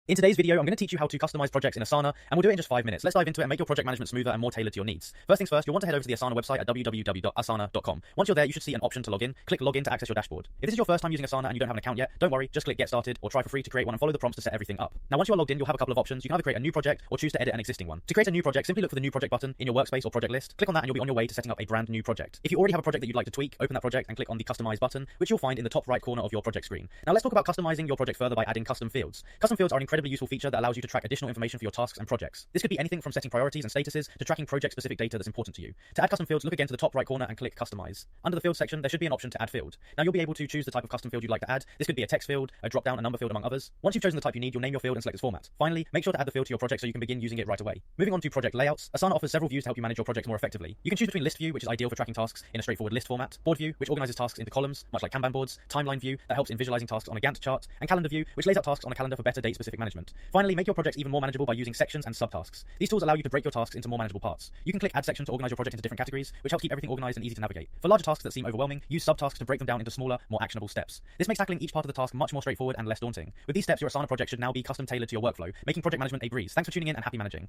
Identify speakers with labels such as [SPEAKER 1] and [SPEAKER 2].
[SPEAKER 1] In today's video, I'm going to teach you how to customize projects in Asana, and we'll do it in just 5 minutes. Let's dive into it and make your project management smoother and more tailored to your needs. First things first, you'll want to head over to the Asana website at www.asana.com. Once you're there, you should see an option to log in. Click Login to access your dashboard. If this is your first time using Asana and you don't have an account yet, don't worry, just click Get Started or try for free to create one and follow the prompts to set everything up. Now, once you are logged in, you'll have a couple of options. You can either create a new project or choose to edit an existing one. To create a new project, simply look for the New Project button in your workspace or project list. Click on that and you'll be on your way to setting up a brand new project. If you already have a project that you'd like to tweak, open that project and click on the Customize button, which you'll find in the top right corner of your project screen. Now, let's talk about customizing your project further by adding custom fields. Custom fields are an incredibly useful feature that allows you to track additional information for your tasks and projects. This could be anything from setting priorities and statuses to tracking project-specific data that's important to you. To add custom fields, look again to the top right corner and click Customize. Under the Fields section, there should be an option to add field. Now you'll be able to choose the type of custom field you'd like to add. This could be a text field, a drop-down, a number field, among others. Once you've chosen the type you need, you'll name your field and select its format. Finally, make sure to add the field to your project so you can begin using it right away. Moving on to project layouts, Asana offers several views to help you manage your project more effectively. You can choose between List View, which is ideal for tracking tasks in a straightforward list format, Board View, which organizes tasks into columns, much like Kanban boards, Timeline View, that helps in visualizing tasks on a Gantt chart, and Calendar View, which lays out tasks on a calendar for better date-specific management. Finally, make your projects even more manageable by using sections and subtasks. These tools allow you to break your tasks into more manageable parts. You can click Add Section to organize your project into different categories, which helps keep everything organized and easy to navigate. For larger tasks that seem overwhelming, use subtasks to break them down into smaller, more actionable steps. This makes tackling each part of the task much more straightforward and less daunting. With these steps, your Asana project should now be custom tailored to your workflow, making project management a breeze. Thanks for tuning in and happy managing.